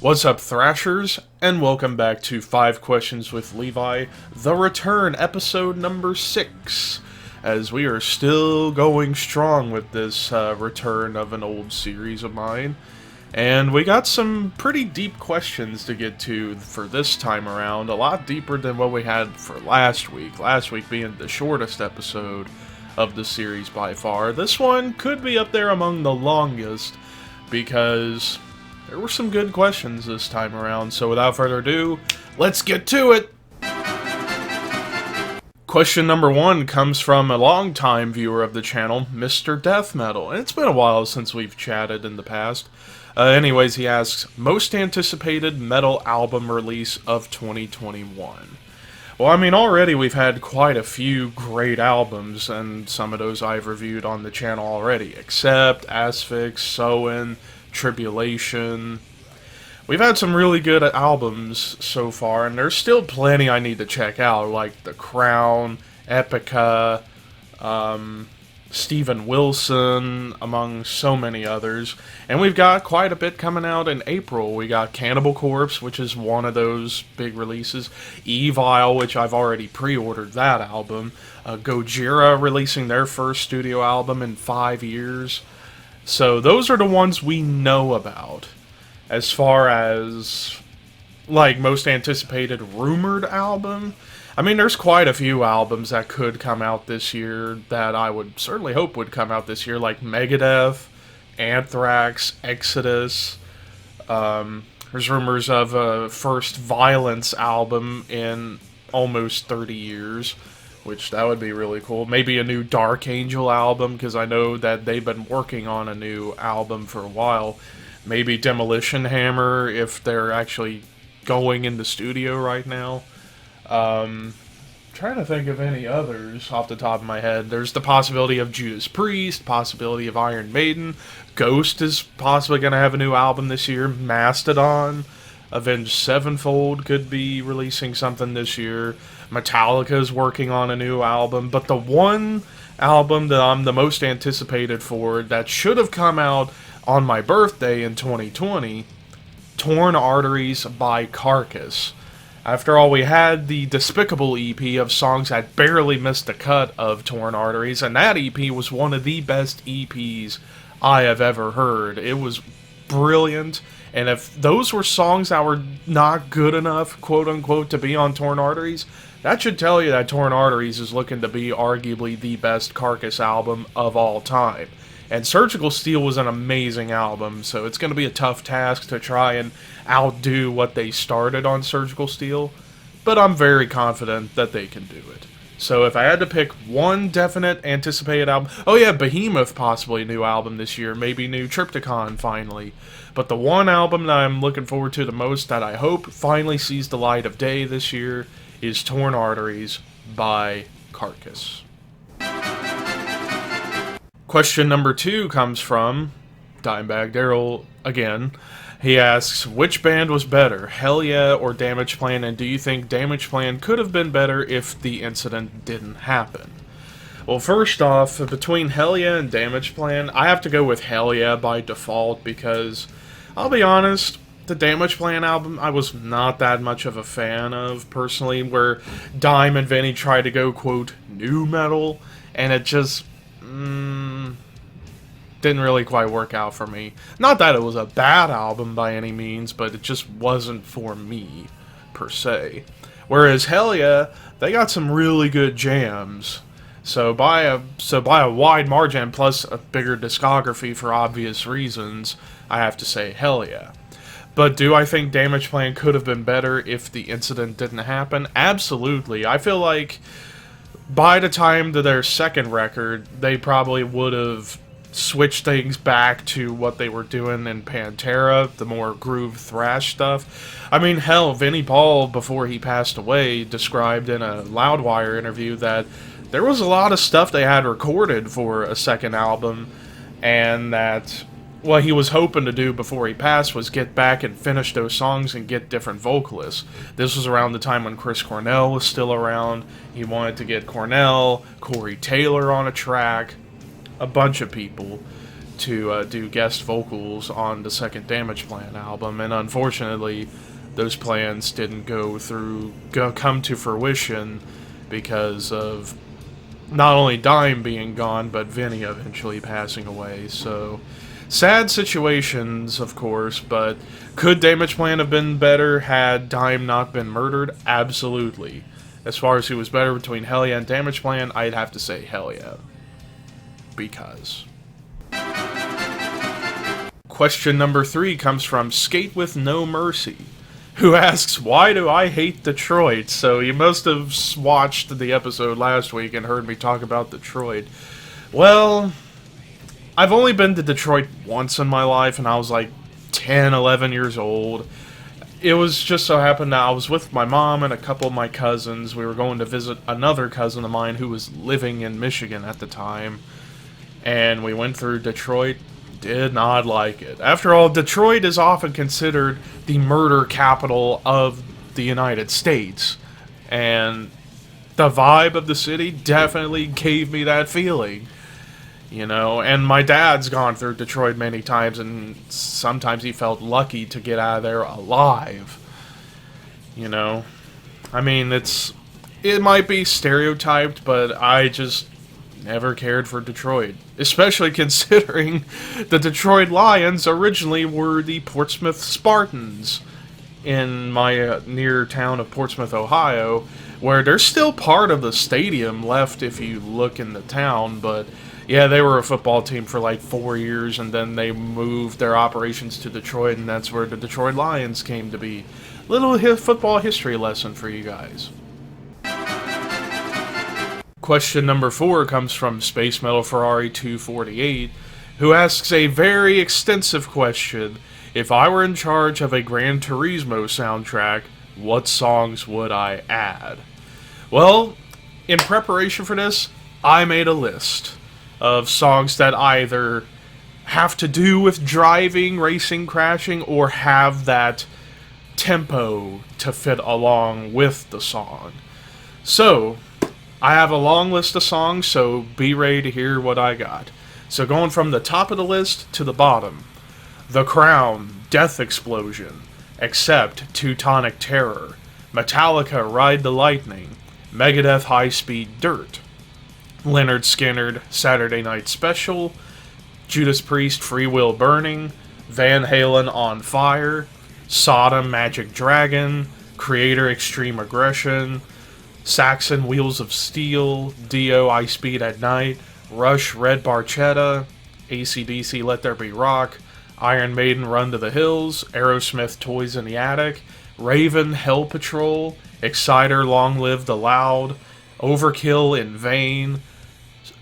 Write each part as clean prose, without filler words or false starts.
What's up, Thrashers, and welcome back to 5 Questions with Levi, The Return, episode number 6, as we are still going strong with this return of an old series of mine, and we got some pretty deep questions to get to for this time around, a lot deeper than what we had for last week being the shortest episode of the series by far. This one could be up there among the longest, because there were some good questions this time around, so without further ado, let's get to it! Question number 1 comes from a longtime viewer of the channel, Mr. Death Metal, and it's been a while since we've chatted in the past. Anyways, he asks, most anticipated metal album release of 2021. Well, I mean, already we've had quite a few great albums, and some of those I've reviewed on the channel already, Accept, Asphyx, Soen, Tribulation. We've had some really good albums so far, and there's still plenty I need to check out, like The Crown, Epica, Steven Wilson, among so many others. And we've got quite a bit coming out in April. We got Cannibal Corpse, which is one of those big releases. Evil, which I've already pre-ordered that album. Gojira releasing their first studio album in 5 years. So those are the ones we know about. As far as, like, most anticipated rumored album, I mean, there's quite a few albums that could come out this year that I would certainly hope would come out this year, like Megadeth, Anthrax, Exodus. There's rumors of a first Violence album in almost 30 years, which that would be really cool. Maybe a new Dark Angel album, because I know that they've been working on a new album for a while. Maybe Demolition Hammer, if they're actually going in the studio right now. Trying to think of any others off the top of my head. There's the possibility of Judas Priest, possibility of Iron Maiden. Ghost is possibly going to have a new album this year. Mastodon, Avenged Sevenfold could be releasing something this year. Metallica's working on a new album. But the one album that I'm the most anticipated for that should have come out on my birthday in 2020, Torn Arteries by Carcass. After all, we had the Despicable EP of songs that barely missed the cut of Torn Arteries, and that EP was one of the best EPs I have ever heard. It was brilliant, and if those were songs that were not good enough, quote-unquote, to be on Torn Arteries, that should tell you that Torn Arteries is looking to be arguably the best Carcass album of all time. And Surgical Steel was an amazing album, so it's going to be a tough task to try and outdo what they started on Surgical Steel, but I'm very confident that they can do it. So if I had to pick one definite anticipated album, oh yeah, Behemoth possibly a new album this year, maybe new Triptychon finally, but the one album that I'm looking forward to the most that I hope finally sees the light of day this year is Torn Arteries by Carcass. Question number 2 comes from Dimebag Daryl again. He asks, which band was better, Hell Yeah or Damageplan, and do you think Damageplan could have been better if the incident didn't happen? Well, first off, between Hell Yeah and Damageplan, I have to go with Hell Yeah by default because, I'll be honest, the Damageplan album I was not that much of a fan of, personally, where Dime and Vinny tried to go, quote, new metal, and it just didn't really quite work out for me. Not that it was a bad album by any means, but it just wasn't for me, per se. Whereas Hell Yeah, they got some really good jams. So by a wide margin, plus a bigger discography for obvious reasons, I have to say Hell Yeah. But do I think Damageplan could have been better if the incident didn't happen? Absolutely. I feel like by the time to their second record, they probably would have switched things back to what they were doing in Pantera, the more groove thrash stuff. I mean, hell, Vinnie Paul, before he passed away, described in a Loudwire interview that there was a lot of stuff they had recorded for a second album, and that what he was hoping to do before he passed was get back and finish those songs and get different vocalists. This was around the time when Chris Cornell was still around. He wanted to get Cornell, Corey Taylor on a track, a bunch of people, to do guest vocals on the second Damage Plan album, and unfortunately, those plans didn't come to fruition because of not only Dime being gone, but Vinny eventually passing away. So, sad situations, of course, but could Damage Plan have been better had Dime not been murdered? Absolutely. As far as who was better between Hell Yeah and Damage Plan, I'd have to say Hell Yeah. Because. Question number 3 comes from Skate with No Mercy, who asks, why do I hate Detroit? So you must have watched the episode last week and heard me talk about Detroit. Well, I've only been to Detroit once in my life, and I was like 10, 11 years old. It was just so happened that I was with my mom and a couple of my cousins. We were going to visit another cousin of mine who was living in Michigan at the time. And we went through Detroit. Did not like it. After all, Detroit is often considered the murder capital of the United States. And the vibe of the city definitely gave me that feeling. You know, and my dad's gone through Detroit many times, and sometimes he felt lucky to get out of there alive. You know? I mean, it might be stereotyped, but I just never cared for Detroit. Especially considering the Detroit Lions originally were the Portsmouth Spartans in my near town of Portsmouth, Ohio, where there's still part of the stadium left if you look in the town, but yeah, they were a football team for like 4 years, and then they moved their operations to Detroit, and that's where the Detroit Lions came to be. Little football history lesson for you guys. Question number 4 comes from Space Metal Ferrari 248, who asks a very extensive question. If I were in charge of a Gran Turismo soundtrack, what songs would I add? Well, in preparation for this, I made a list of songs that either have to do with driving, racing, crashing, or have that tempo to fit along with the song. So, I have a long list of songs, so be ready to hear what I got. So going from the top of the list to the bottom. The Crown, Death Explosion, Accept, Teutonic Terror, Metallica, Ride the Lightning, Megadeth, High Speed Dirt, Lynyrd Skynyrd, Saturday Night Special, Judas Priest, Free Will Burning, Van Halen, On Fire, Sodom, Magic Dragon, Creator, Extreme Aggression, Saxon, Wheels of Steel, Dio, I Speed at Night, Rush, Red Barchetta, AC/DC, Let There Be Rock, Iron Maiden, Run to the Hills, Aerosmith, Toys in the Attic, Raven, Hell Patrol, Exciter, Long Live the Loud, Overkill, In Vain,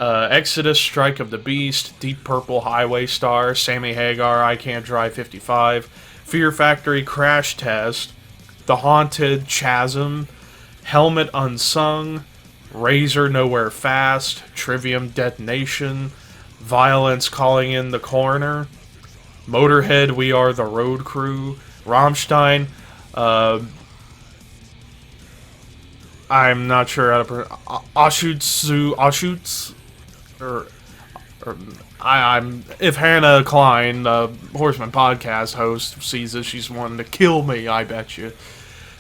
Exodus, Strike of the Beast, Deep Purple, Highway Star, Sammy Hagar, I Can't Drive 55, Fear Factory, Crash Test, The Haunted, Chasm, Helmet Unsung, Razor, Nowhere Fast, Trivium, Detonation, Violence, Calling in the Coroner, Motorhead, We Are the Road Crew, Rammstein, I'm not sure how to pronounce Auschwitz, I'm if Hannah Klein, the Horseman podcast host, sees this, she's wanting to kill me, I bet you.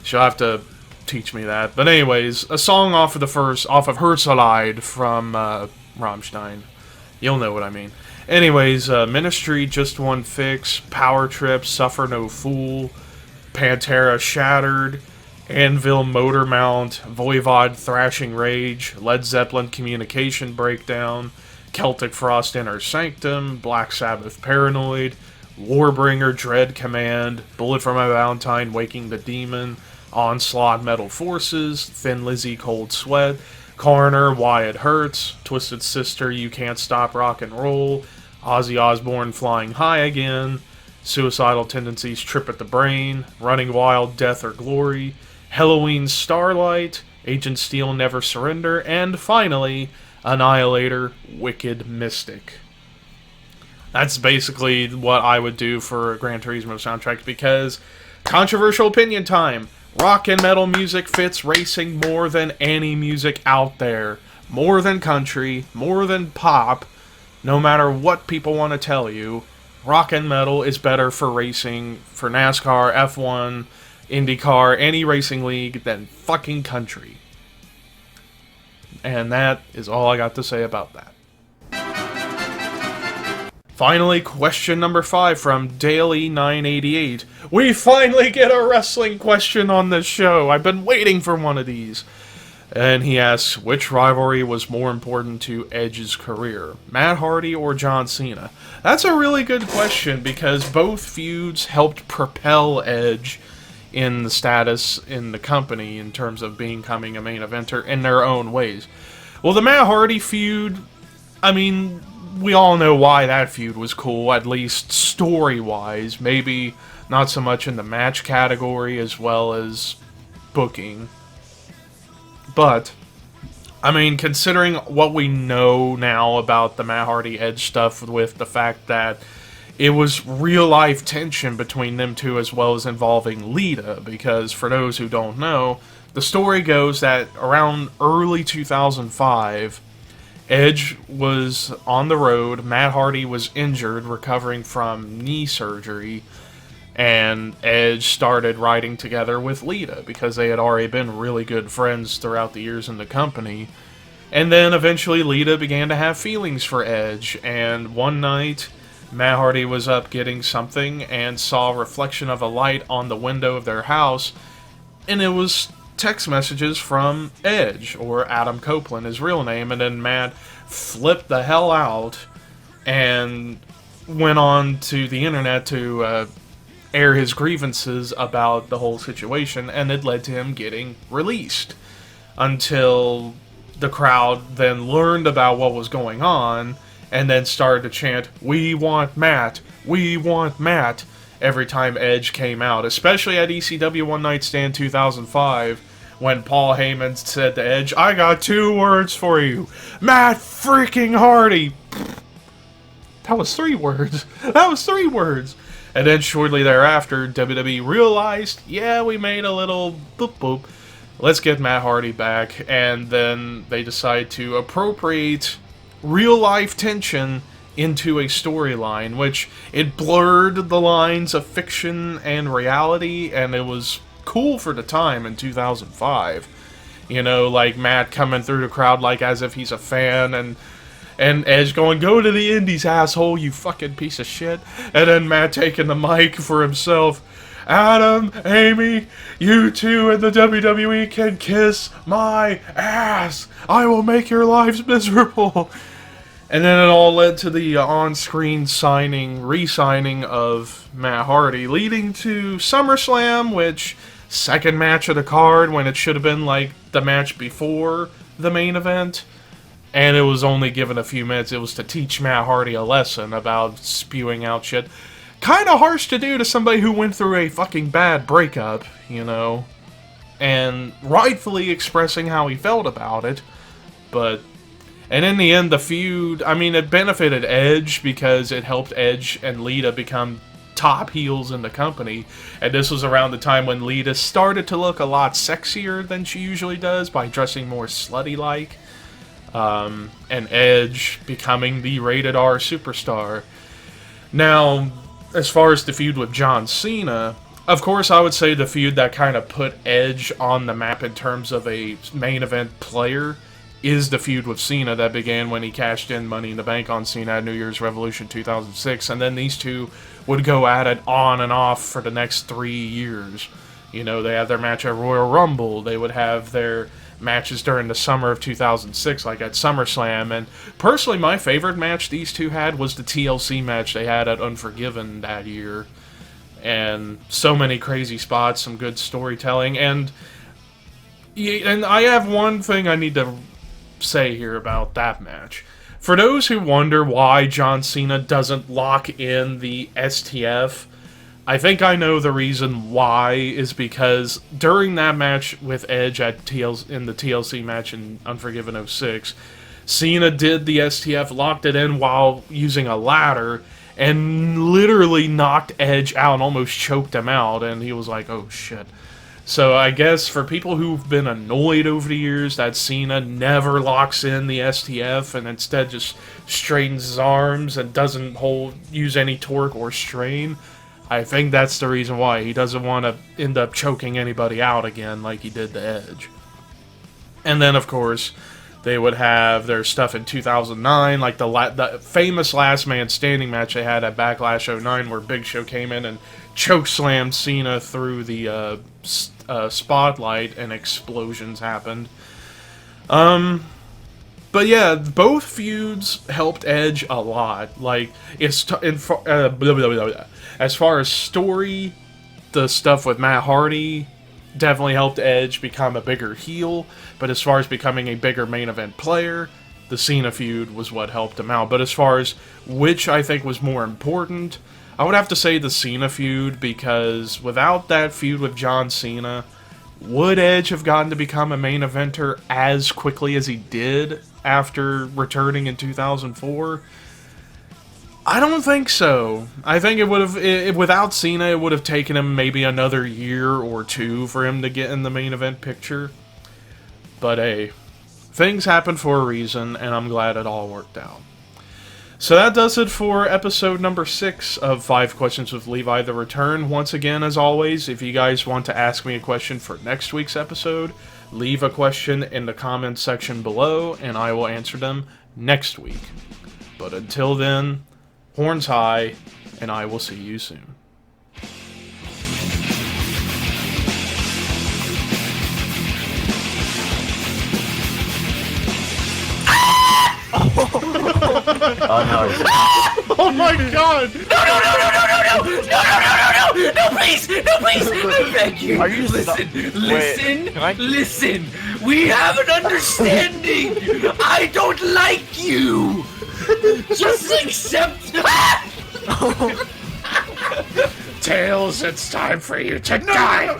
She'll have to teach me that. But anyways, a song off of Herzeleid from Rammstein. You'll know what I mean. Anyways, Ministry, Just One Fix, Power Trip, Suffer No Fool, Pantera, Shattered, Anvil, Motor Mount, Voivod, Thrashing Rage, Led Zeppelin, Communication Breakdown, Celtic Frost, Inner Sanctum, Black Sabbath, Paranoid, Warbringer, Dread Command, Bullet for My Valentine, Waking the Demon, Onslaught, Metal Forces, Thin Lizzy, Cold Sweat, Coroner, Why It Hurts, Twisted Sister, You Can't Stop Rock and Roll, Ozzy Osbourne, Flying High Again, Suicidal Tendencies, Trip at the Brain, Running Wild, Death or Glory, Halloween, Starlight, Agent Steel, Never Surrender, and finally, Annihilator, Wicked Mystic. That's basically what I would do for a Gran Turismo soundtrack, because controversial opinion time. Rock and metal music fits racing more than any music out there. More than country, more than pop. no matter what people want to tell you, rock and metal is better for racing, for NASCAR, F1, IndyCar, any racing league than fucking country. And that is all I got to say about that. Finally, question number 5 from Daily988. We finally get a wrestling question on this show. I've been waiting for one of these. And he asks, which rivalry was more important to Edge's career, Matt Hardy or John Cena? That's a really good question because both feuds helped propel Edge in the status in the company in terms of becoming a main eventer in their own ways. Well, the Matt Hardy feud, I mean, we all know why that feud was cool, at least story-wise. Maybe not so much in the match category as well as booking. But, I mean, considering what we know now about the Matt Hardy Edge stuff with the fact that it was real-life tension between them two as well as involving Lita, because for those who don't know, the story goes that around early 2005, Edge was on the road, Matt Hardy was injured, recovering from knee surgery, and Edge started riding together with Lita because they had already been really good friends throughout the years in the company. And then eventually Lita began to have feelings for Edge, and one night Matt Hardy was up getting something and saw a reflection of a light on the window of their house, and it was text messages from Edge, or Adam Copeland, his real name, and then Matt flipped the hell out and went on to the internet to air his grievances about the whole situation, and it led to him getting released until the crowd then learned about what was going on and then started to chant, "We want Matt! We want Matt!" every time Edge came out, especially at ECW One Night Stand 2005 when Paul Heyman said to Edge, "I got 2 words for you, Matt freaking Hardy!" That was 3 words. That was 3 words. And then shortly thereafter, WWE realized, yeah, we made a little boop boop. Let's get Matt Hardy back. And then they decide to appropriate real-life tension into a storyline, which it blurred the lines of fiction and reality, and it was cool for the time in 2005. You know, like Matt coming through the crowd like as if he's a fan, and Edge going, "Go to the Indies, asshole, you fucking piece of shit." And then Matt taking the mic for himself. "Adam, Amy, you two in the WWE can kiss my ass. I will make your lives miserable." And then it all led to the on-screen re-signing of Matt Hardy, leading to SummerSlam, which, second match of the card when it should have been like the match before the main event. And it was only given a few minutes. It was to teach Matt Hardy a lesson about spewing out shit. Kind of harsh to do to somebody who went through a fucking bad breakup, you know. And rightfully expressing how he felt about it. And in the end, the feud, I mean, it benefited Edge because it helped Edge and Lita become top heels in the company. And this was around the time when Lita started to look a lot sexier than she usually does by dressing more slutty-like. And Edge becoming the rated R superstar. Now, as far as the feud with John Cena, of course I would say the feud that kind of put Edge on the map in terms of a main event player is the feud with Cena that began when he cashed in Money in the Bank on Cena at New Year's Revolution 2006, and then these two would go at it on and off for the next 3 years. You know, they had their match at Royal Rumble, they would have their matches during the summer of 2006, like at SummerSlam, and personally my favorite match these two had was the TLC match they had at Unforgiven that year. And so many crazy spots, some good storytelling, and I have one thing I need to say here about that match. For those who wonder why John Cena doesn't lock in the STF, I think I know the reason why is because during that match with Edge in the TLC match in Unforgiven 06, Cena did the STF, locked it in while using a ladder, and literally knocked Edge out and almost choked him out, and he was like, "Oh shit." So I guess for people who've been annoyed over the years that Cena never locks in the STF and instead just straightens his arms and doesn't use any torque or strain, I think that's the reason why. He doesn't want to end up choking anybody out again like he did the Edge. And then, of course, they would have their stuff in 2009, like the famous Last Man Standing match they had at Backlash '09, where Big Show came in and chokeslammed Cena through the spotlight, and explosions happened. But yeah, both feuds helped Edge a lot. Like, as far as story, the stuff with Matt Hardy definitely helped Edge become a bigger heel, but as far as becoming a bigger main event player, the Cena feud was what helped him out. But as far as which I think was more important, I would have to say the Cena feud, because without that feud with John Cena, would Edge have gotten to become a main eventer as quickly as he did after returning in 2004? I don't think so. I think it would have, without Cena, it would have taken him maybe another year or two for him to get in the main event picture. But hey, things happen for a reason, and I'm glad it all worked out. So that does it for episode number 6 of 5 Questions with Levi the Return. Once again, as always, if you guys want to ask me a question for next week's episode, leave a question in the comments section below, and I will answer them next week. But until then, horns high, and I will see you soon. Oh no! Oh my god! No, please! No, please! I beg you! Are you Listen! We have an understanding! I don't like you! Just accept... Tails, it's time for you to die!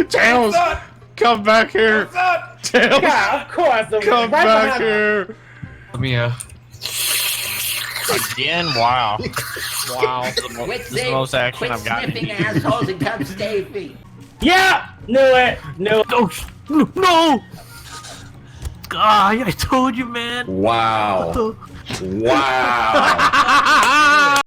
Tails, come back here! Tails, Yeah, of course. come back here! Let me, Again? Wow. Wow. This is the most action I've gotten. Quit sniffing, assholes, and come stay with me. Yeah! Knew it! Knew it! No! God, I told you, man. Wow. Wow.